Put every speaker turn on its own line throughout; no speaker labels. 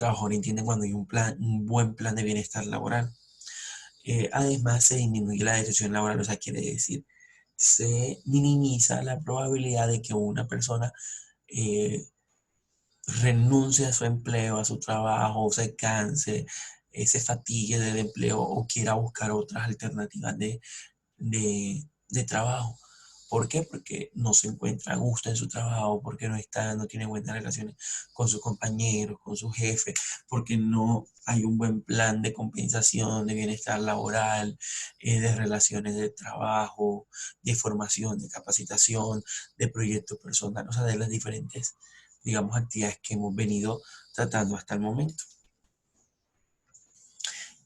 trabajador entiende cuando hay un buen plan de bienestar laboral. Además, se disminuye la deserción laboral, o sea, quiere decir, se minimiza la probabilidad de que una persona eh, renuncie a su empleo, a su trabajo, se canse, se fatigue del empleo o quiera buscar otras alternativas de trabajo. ¿Por qué? Porque no se encuentra a gusto en su trabajo, porque no tiene buenas relaciones con sus compañeros, con su jefe, porque no hay un buen plan de compensación, de bienestar laboral, de relaciones de trabajo, de formación, de capacitación, de proyectos personales, o sea, de las diferentes, digamos, actividades que hemos venido tratando hasta el momento.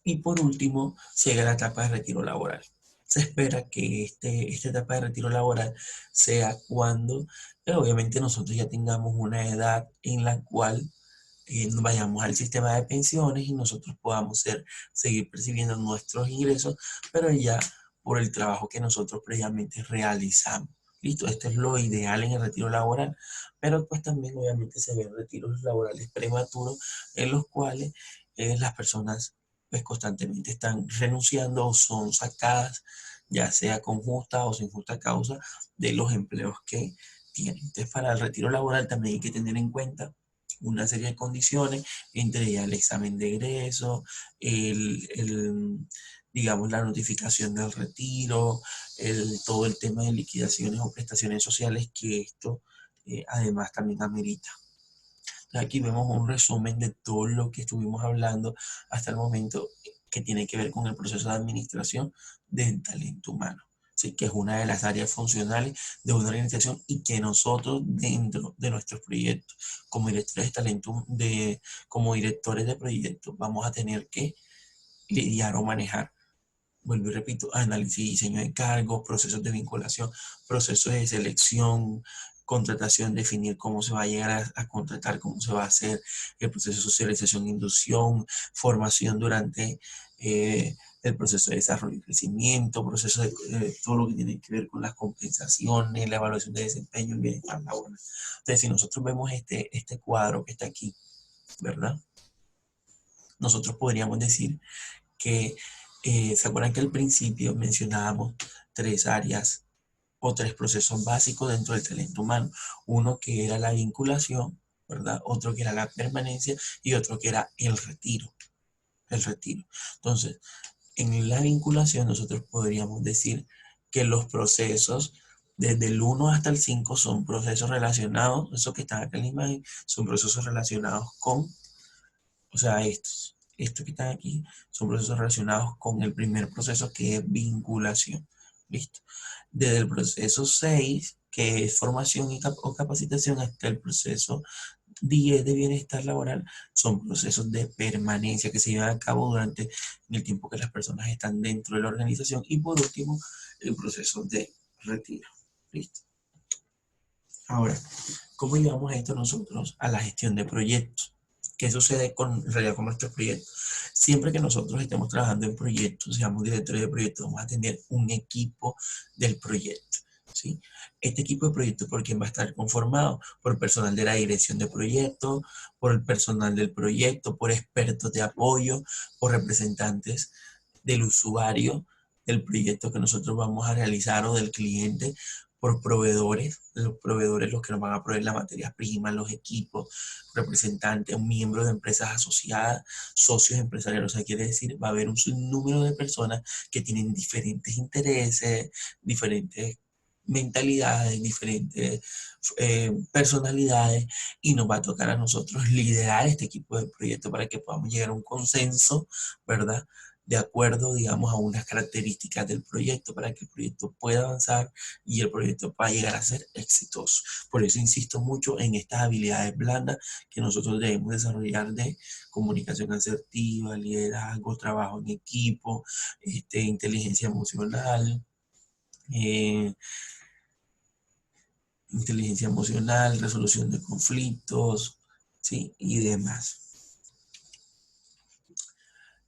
Y por último, llega la etapa de retiro laboral. Se espera que esta etapa de retiro laboral sea cuando obviamente nosotros ya tengamos una edad en la cual vayamos al sistema de pensiones y nosotros podamos seguir percibiendo nuestros ingresos, pero ya por el trabajo que nosotros previamente realizamos. Listo, esto es lo ideal en el retiro laboral, pero pues también obviamente se ven retiros laborales prematuros en los cuales las personas pues constantemente están renunciando o son sacadas, ya sea con justa o sin justa causa, de los empleos que tienen. Entonces, para el retiro laboral también hay que tener en cuenta una serie de condiciones, entre ellas el examen de egreso, digamos, la notificación del retiro, todo el tema de liquidaciones o prestaciones sociales que esto además también amerita. Aquí vemos un resumen de todo lo que estuvimos hablando hasta el momento que tiene que ver con el proceso de administración del talento humano. ¿Sí? Que es una de las áreas funcionales de una organización y que nosotros dentro de nuestros proyectos como directores de talento, como directores de proyectos, vamos a tener que lidiar o manejar. Vuelvo y repito, análisis y diseño de cargos, procesos de vinculación, procesos de selección, contratación, definir cómo se va a llegar a contratar, cómo se va a hacer el proceso de socialización, inducción, formación durante el proceso de desarrollo y crecimiento, proceso de todo lo que tiene que ver con las compensaciones, la evaluación de desempeño y bienestar laboral. Entonces, si nosotros vemos este cuadro que está aquí, ¿verdad? Nosotros podríamos decir que, ¿se acuerdan que al principio mencionábamos tres áreas o tres procesos básicos dentro del talento humano? Uno que era la vinculación, ¿verdad? Otro que era la permanencia y otro que era el retiro. El retiro. Entonces, en la vinculación nosotros podríamos decir que los procesos desde el 1 hasta el 5 son procesos relacionados, esos que están acá en la imagen, son procesos relacionados con, o sea, estos que están aquí son procesos relacionados con el primer proceso que es vinculación. ¿Listo? Desde el proceso 6 que es formación o capacitación, hasta el proceso 10 de bienestar laboral, son procesos de permanencia que se llevan a cabo durante el tiempo que las personas están dentro de la organización. Y por último, el proceso de retiro. ¿Listo? Ahora, ¿cómo llevamos esto nosotros a la gestión de proyectos? ¿Qué sucede en realidad con nuestros proyectos? Siempre que nosotros estemos trabajando en proyectos, seamos directores de proyectos, vamos a tener un equipo del proyecto. ¿Sí? Este equipo de proyectos, ¿por quién va a estar conformado? Por personal de la dirección de proyectos, por el personal del proyecto, por expertos de apoyo, por representantes del usuario del proyecto que nosotros vamos a realizar o del cliente, por proveedores, los proveedores los que nos van a proveer las materias primas, los equipos, representantes, un miembro de empresas asociadas, socios empresariales, o sea, quiere decir, va a haber un sinnúmero de personas que tienen diferentes intereses, diferentes mentalidades, diferentes personalidades, y nos va a tocar a nosotros liderar este equipo de proyecto para que podamos llegar a un consenso, ¿verdad? De acuerdo, digamos, a unas características del proyecto para que el proyecto pueda avanzar y el proyecto pueda llegar a ser exitoso. Por eso insisto mucho en estas habilidades blandas que nosotros debemos desarrollar de comunicación asertiva, liderazgo, trabajo en equipo, inteligencia emocional, eh, resolución de conflictos, ¿sí? Y demás.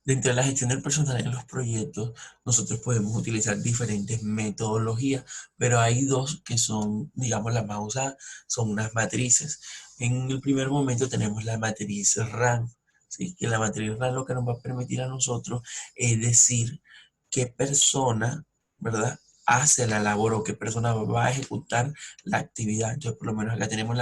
Dentro de la gestión del personal en los proyectos, nosotros podemos utilizar diferentes metodologías, pero hay dos que son, digamos, las más usadas, son unas matrices. En el primer momento tenemos la matriz RAM. ¿sí? Que la matriz RAS lo que nos va a permitir a nosotros es decir qué persona, ¿verdad?, hace la labor o qué persona va a ejecutar la actividad. Entonces, por lo menos acá tenemos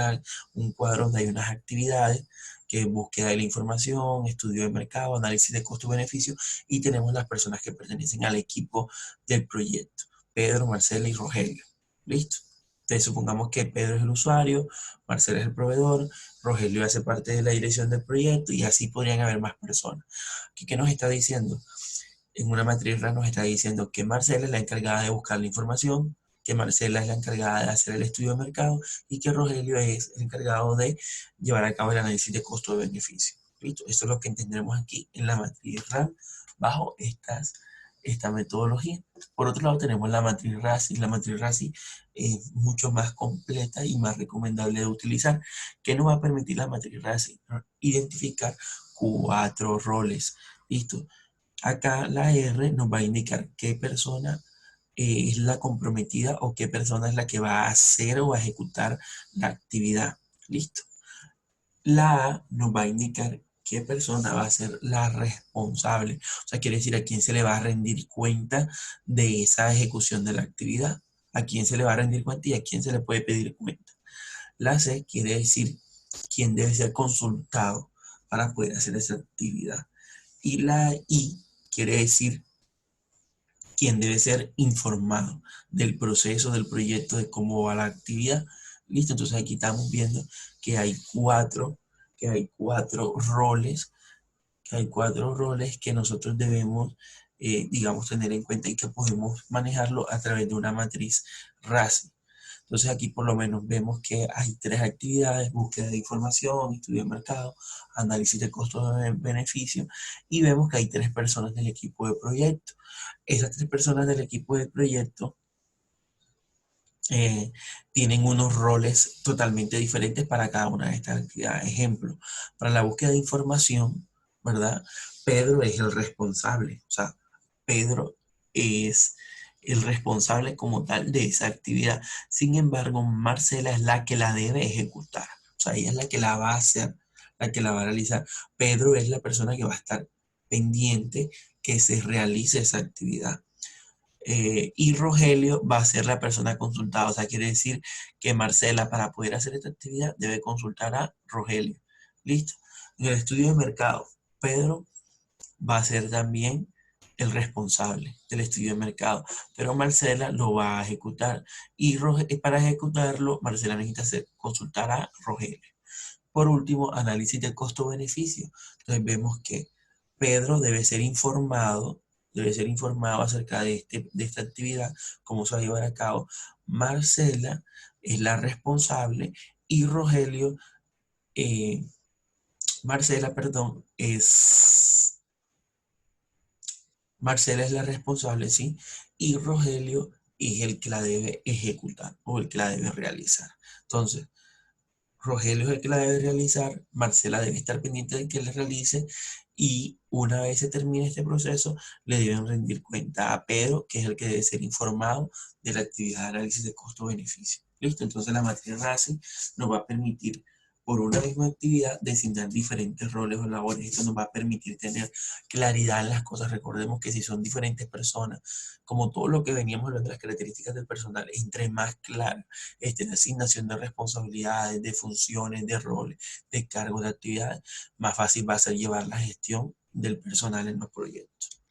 un cuadro donde hay unas actividades que es búsqueda de la información, estudio de mercado, análisis de costo-beneficio, y tenemos las personas que pertenecen al equipo del proyecto: Pedro, Marcela y Rogelio. ¿Listo? Entonces, supongamos que Pedro es el usuario, Marcela es el proveedor, Rogelio hace parte de la dirección del proyecto, y así podrían haber más personas. ¿Qué nos está diciendo? En una matriz RAS nos está diciendo que Marcela es la encargada de buscar la información, que Marcela es la encargada de hacer el estudio de mercado y que Rogelio es el encargado de llevar a cabo el análisis de costo-beneficio. ¿Listo? Eso es lo que entendremos aquí en la matriz RAS bajo esta metodología. Por otro lado tenemos la matriz RASI. La matriz RASI es mucho más completa y más recomendable de utilizar. ¿Qué nos va a permitir la matriz RASI? Identificar 4 roles. ¿Listo? Acá la R nos va a indicar qué persona es la comprometida o qué persona es la que va a hacer o a ejecutar la actividad. ¿Listo? La A nos va a indicar qué persona va a ser la responsable. O sea, quiere decir a quién se le va a rendir cuenta de esa ejecución de la actividad. A quién se le va a rendir cuenta y a quién se le puede pedir cuenta. La C quiere decir quién debe ser consultado para poder hacer esa actividad. Y la I quiere decir quien debe ser informado del proceso, del proyecto, de cómo va la actividad. Listo, entonces aquí estamos viendo que hay cuatro roles, que nosotros debemos, digamos, tener en cuenta y que podemos manejarlo a través de una matriz RASI. Entonces aquí por lo menos vemos que hay 3 actividades: búsqueda de información, estudio de mercado, análisis de costos-beneficio, y vemos que hay 3 personas del equipo de proyecto. Esas 3 personas del equipo de proyecto eh, tienen unos roles totalmente diferentes para cada una de estas actividades. Ejemplo, para la búsqueda de información, ¿verdad? Pedro es el responsable, o sea, Pedro es el responsable como tal de esa actividad. Sin embargo, Marcela es la que la debe ejecutar, o sea, ella es la que la va a hacer, la que la va a realizar. Pedro es la persona que va a estar pendiente que se realice esa actividad. Y Rogelio va a ser la persona consultada. O sea, quiere decir que Marcela, para poder hacer esta actividad, debe consultar a Rogelio. ¿Listo? En el estudio de mercado, Pedro va a ser también el responsable del estudio de mercado, pero Marcela lo va a ejecutar. Y para ejecutarlo, Marcela necesita consultar a Rogelio. Por último, análisis de costo-beneficio. Entonces vemos que Pedro debe ser informado acerca de esta actividad, cómo se va a llevar a cabo. Marcela es la responsable y Rogelio, eh, Marcela, perdón, Marcela es la responsable, ¿sí? Y Rogelio es el que la debe ejecutar o el que la debe realizar. Entonces, Rogelio es el que la debe realizar, Marcela debe estar pendiente de que le realice, y una vez se termine este proceso, le deben rendir cuenta a Pedro, que es el que debe ser informado de la actividad de análisis de costo-beneficio. ¿Listo? Entonces la matriz RACI nos va a permitir, por una misma actividad, designar diferentes roles o labores. Esto nos va a permitir tener claridad en las cosas. Recordemos que si son diferentes personas, como todo lo que veníamos hablando de las características del personal, entre más claro la asignación de responsabilidades, de funciones, de roles, de cargos, de actividades, más fácil va a ser llevar la gestión del personal en los proyectos.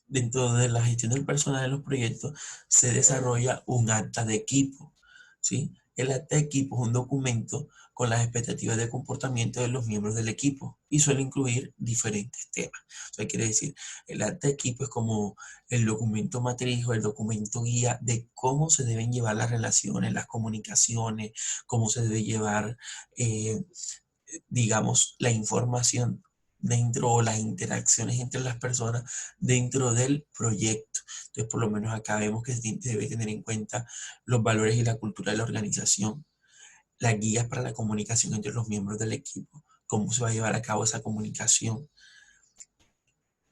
Dentro de la gestión del personal en los proyectos se desarrolla un acta de equipo, ¿sí? El acta de equipo es un documento con las expectativas de comportamiento de los miembros del equipo y suele incluir diferentes temas. O sea, quiere decir, el acta de equipo es como el documento matriz o el documento guía de cómo se deben llevar las relaciones, las comunicaciones, cómo se debe llevar, eh, digamos, la información dentro, o las interacciones entre las personas dentro del proyecto. Entonces, por lo menos acá vemos que se debe tener en cuenta los valores y la cultura de la organización, las guías para la comunicación entre los miembros del equipo, cómo se va a llevar a cabo esa comunicación,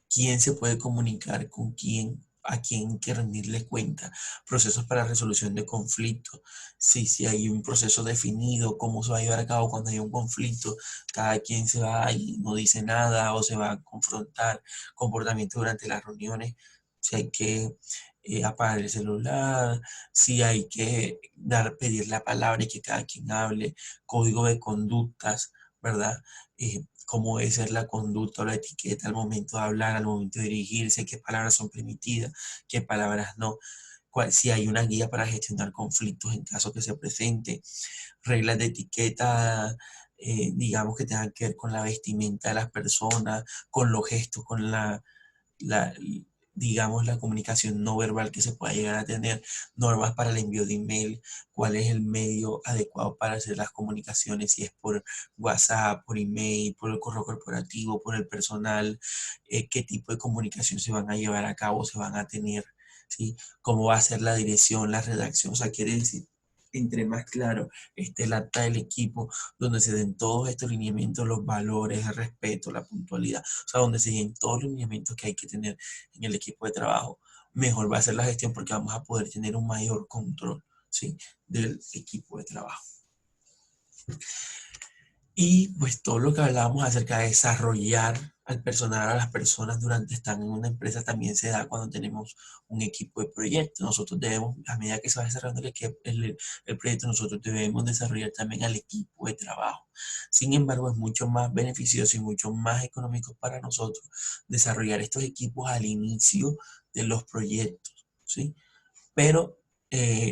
quién se puede comunicar con quién, a quién que rendirle cuenta, procesos para resolución de conflictos, si hay un proceso definido, cómo se va a llevar a cabo cuando hay un conflicto, cada quien se va y no dice nada o se va a confrontar, comportamiento durante las reuniones, si hay que apagar el celular, si hay que pedir la palabra y que cada quien hable, código de conductas, ¿verdad? Cómo debe ser la conducta o la etiqueta al momento de hablar, al momento de dirigirse, qué palabras son permitidas, qué palabras no, si hay una guía para gestionar conflictos en caso que se presente, reglas de etiqueta, digamos que tengan que ver con la vestimenta de las personas, con los gestos, con la, digamos, la comunicación no verbal que se pueda llegar a tener, normas para el envío de email, cuál es el medio adecuado para hacer las comunicaciones, si es por WhatsApp, por email, por el correo corporativo, por el personal, qué tipo de comunicación se van a llevar a cabo, se van a tener, ¿sí? Cómo va a ser la dirección, la redacción, o sea, quiere decir, entre más claro esté el acta del equipo, donde se den todos estos lineamientos, los valores, el respeto, la puntualidad, o sea, donde se den todos los lineamientos que hay que tener en el equipo de trabajo, mejor va a ser la gestión porque vamos a poder tener un mayor control, ¿sí? Del equipo de trabajo. Y pues todo lo que hablábamos acerca de desarrollar al personal, a las personas durante estar en una empresa también se da cuando tenemos un equipo de proyecto. Nosotros debemos, a medida que se va desarrollando el proyecto, nosotros debemos desarrollar también al equipo de trabajo. Sin embargo, es mucho más beneficioso y mucho más económico para nosotros desarrollar estos equipos al inicio de los proyectos, ¿sí? Pero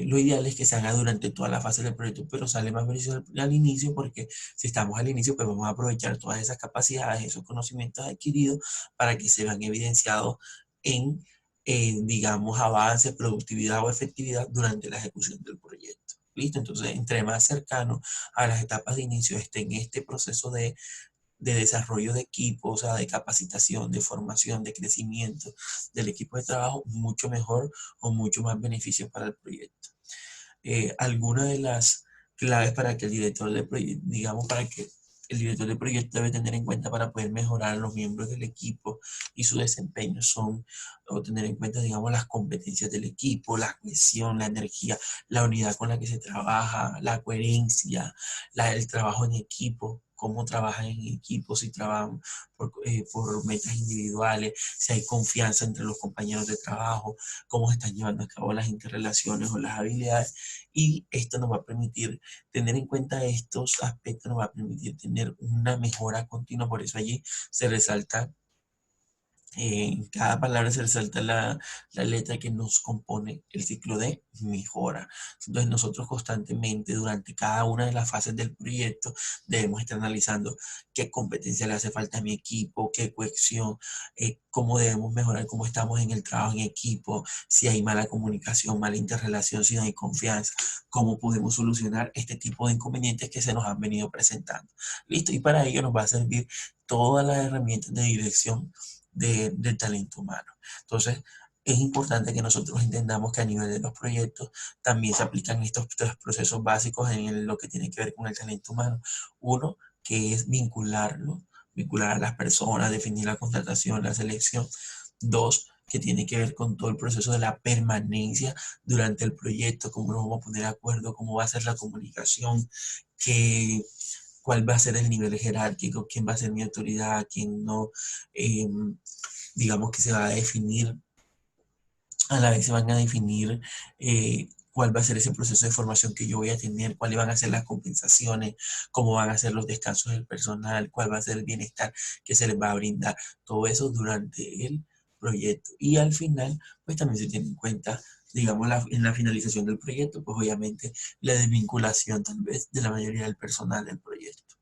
lo ideal es que se haga durante toda la fase del proyecto, pero sale más beneficioso al inicio porque si estamos al inicio, pues vamos a aprovechar todas esas capacidades, esos conocimientos adquiridos para que se vean evidenciados en, digamos, avance, productividad o efectividad durante la ejecución del proyecto. ¿Listo? Entonces, entre más cercano a las etapas de inicio esté en este proceso de desarrollo de equipo, o sea, de capacitación, de formación, de crecimiento del equipo de trabajo, mucho mejor o mucho más beneficio para el proyecto. Algunas de las claves para que el director de proyecto, digamos, para que el director de proyecto debe tener en cuenta para poder mejorar a los miembros del equipo y su desempeño son, o tener en cuenta, digamos, las competencias del equipo, la cohesión, la energía, la unidad con la que se trabaja, la coherencia, el trabajo en equipo, cómo trabajan en equipo, si trabajan por metas individuales, si hay confianza entre los compañeros de trabajo, cómo se están llevando a cabo las interrelaciones o las habilidades. Y esto nos va a permitir tener en cuenta estos aspectos, nos va a permitir tener una mejora continua. Por eso allí se resalta en cada palabra se resalta la letra que nos compone el ciclo de mejora. Entonces nosotros constantemente durante cada una de las fases del proyecto debemos estar analizando qué competencia le hace falta a mi equipo, qué cohesión, cómo debemos mejorar, cómo estamos en el trabajo en equipo, si hay mala comunicación, mala interrelación, si no hay confianza, cómo podemos solucionar este tipo de inconvenientes que se nos han venido presentando. Listo, y para ello nos va a servir todas las herramientas de dirección del talento humano. Entonces, es importante que nosotros entendamos que a nivel de los proyectos también se aplican estos tres procesos básicos en lo que tiene que ver con el talento humano. Uno, que es vincular a las personas, definir la contratación, la selección. Dos, que tiene que ver con todo el proceso de la permanencia durante el proyecto, cómo nos vamos a poner de acuerdo, cómo va a ser la comunicación, que cuál va a ser el nivel jerárquico, quién va a ser mi autoridad, quién no. Digamos que se va a definir, a la vez se van a definir cuál va a ser ese proceso de formación que yo voy a tener, cuáles van a ser las compensaciones, cómo van a ser los descansos del personal, cuál va a ser el bienestar que se les va a brindar. Todo eso durante el proyecto. Y al final, pues también se tiene en cuenta, digamos, en la finalización del proyecto, pues obviamente la desvinculación tal vez de la mayoría del personal del proyecto.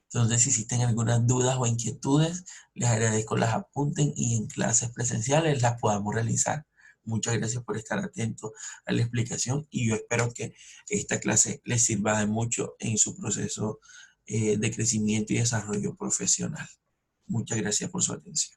Entonces, si existen algunas dudas o inquietudes, les agradezco las apunten y en clases presenciales las podamos realizar. Muchas gracias por estar atentos a la explicación y yo espero que esta clase les sirva de mucho en su proceso de crecimiento y desarrollo profesional. Muchas gracias por su atención.